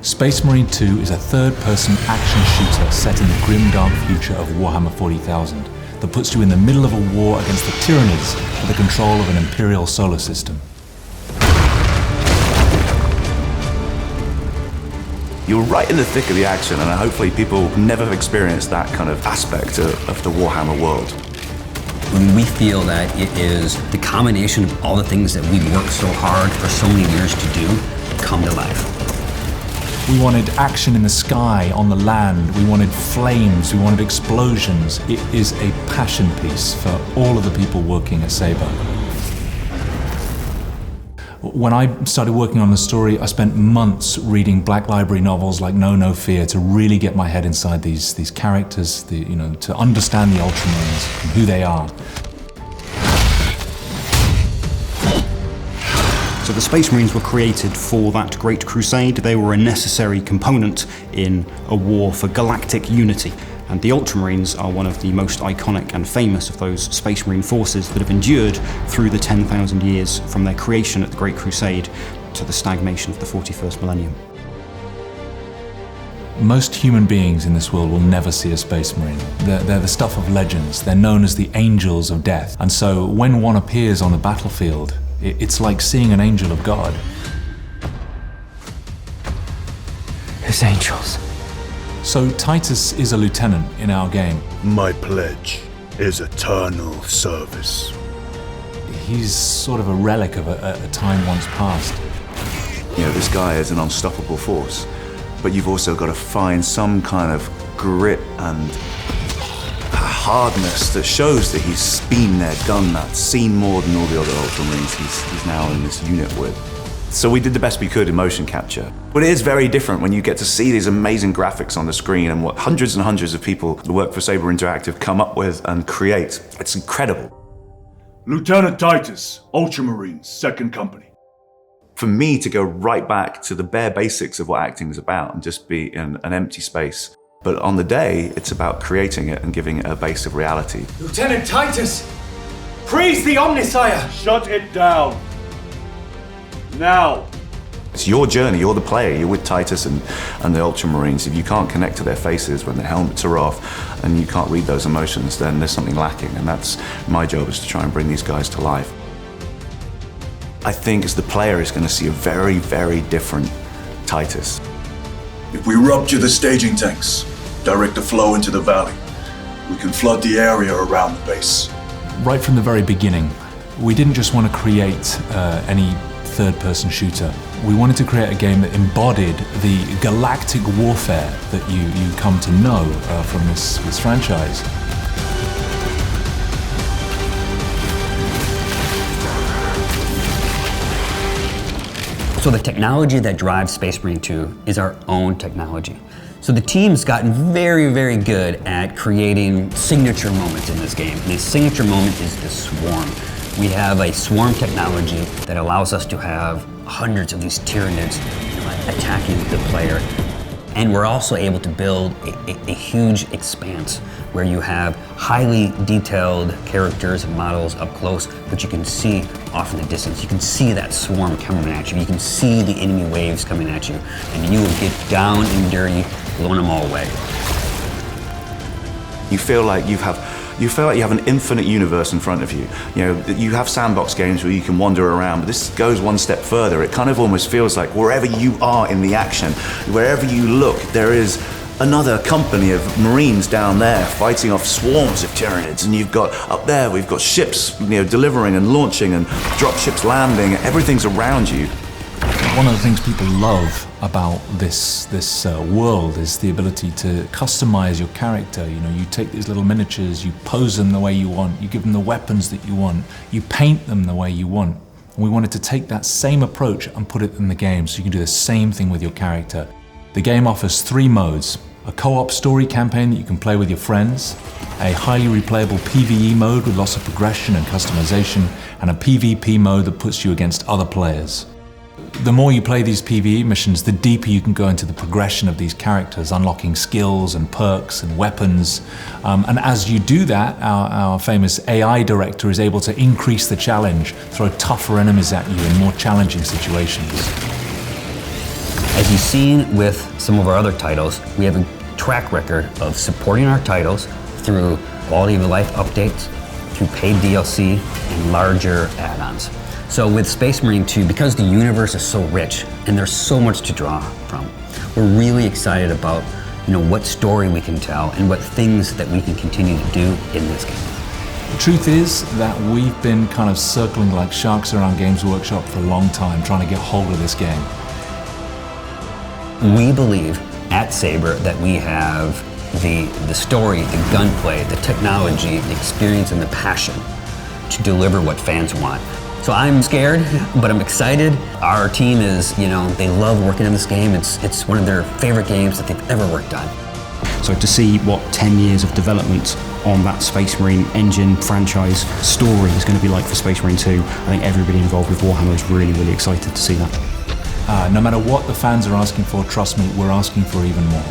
Space Marine 2 is a third-person action shooter set in the grim dark future of Warhammer 40,000 that puts you in the middle of a war against the Tyranids for the control of an Imperial solar system. You're right in the thick of the action, and hopefully people never have experienced that kind of aspect of the Warhammer world. We feel that it is the combination of all the things that we've worked so hard for so many years to do come to life. We wanted action in the sky, on the land, we wanted flames, we wanted explosions. It is a passion piece for all of the people working at Saber. When I started working on the story, I spent months reading Black Library novels like No Fear to really get my head inside these characters, to understand the Ultramarines and who they are. So the Space Marines were created for that Great Crusade. They were a necessary component in a war for galactic unity. And the Ultramarines are one of the most iconic and famous of those Space Marine forces that have endured through the 10,000 years from their creation at the Great Crusade to the stagnation of the 41st millennium. Most human beings in this world will never see a Space Marine. They're the stuff of legends. They're known as the Angels of Death. And so when one appears on the battlefield, it's like seeing an angel of God. His angels. So Titus is a lieutenant in our game. My pledge is eternal service. He's sort of a relic of a time once past. You know, this guy is an unstoppable force, but you've also got to find some kind of grit and hardness that shows that he's been there, done that, seen more than all the other Ultramarines he's now in this unit with. So we did the best we could in motion capture. But it is very different when you get to see these amazing graphics on the screen and what hundreds and hundreds of people who work for Saber Interactive come up with and create. It's incredible. Lieutenant Titus, Ultramarines, 2nd Company. For me to go right back to the bare basics of what acting is about and just be in an empty space. But on the day, it's about creating it and giving it a base of reality. Lieutenant Titus! Praise the Omnisire! Shut it down. Now. It's your journey, you're the player, you're with Titus and the Ultramarines. If you can't connect to their faces when their helmets are off and you can't read those emotions, then there's something lacking, and that's my job, is to try and bring these guys to life. I think as the player is going to see a very, very different Titus. If we rupture the staging tanks, direct the flow into the valley, we can flood the area around the base. Right from the very beginning, we didn't just want to create any third-person shooter. We wanted to create a game that embodied the galactic warfare that you come to know from this franchise. So the technology that drives Space Marine 2 is our own technology. So the team's gotten very, very good at creating signature moments in this game. And the signature moment is the swarm. We have a swarm technology that allows us to have hundreds of these Tyranids attacking the player. And we're also able to build a huge expanse where you have highly detailed characters and models up close, but you can see off in the distance. You can see that swarm coming at you. You can see the enemy waves coming at you. And you will get down and dirty, blowing them all away. You feel like you have an infinite universe in front of you. You know, you have sandbox games where you can wander around, but this goes one step further. It kind of almost feels like wherever you are in the action, wherever you look, there is another company of Marines down there fighting off swarms of Tyranids, and you've got up there, we've got ships, delivering and launching and drop ships landing. Everything's around you. One of the things people love about this world is the ability to customize your character. You take these little miniatures, you pose them the way you want, you give them the weapons that you want, you paint them the way you want. And we wanted to take that same approach and put it in the game so you can do the same thing with your character. The game offers 3 modes. A co-op story campaign that you can play with your friends, a highly replayable PvE mode with lots of progression and customization, and a PvP mode that puts you against other players. The more you play these PvE missions, the deeper you can go into the progression of these characters, unlocking skills and perks and weapons. And as you do that, our famous AI director is able to increase the challenge, throw tougher enemies at you in more challenging situations. As you've seen with some of our other titles, we have a track record of supporting our titles through quality of life updates, through paid DLC, and larger add-ons. So with Space Marine 2, because the universe is so rich and there's so much to draw from, we're really excited about what story we can tell and what things that we can continue to do in this game. The truth is that we've been kind of circling like sharks around Games Workshop for a long time, trying to get hold of this game. We believe at Saber that we have the story, the gunplay, the technology, the experience, and the passion to deliver what fans want. So I'm scared, but I'm excited. Our team is, they love working on this game. It's one of their favorite games that they've ever worked on. So to see what 10 years of development on that Space Marine engine franchise story is going to be like for Space Marine 2, I think everybody involved with Warhammer is really, really excited to see that. No matter what the fans are asking for, trust me, we're asking for even more.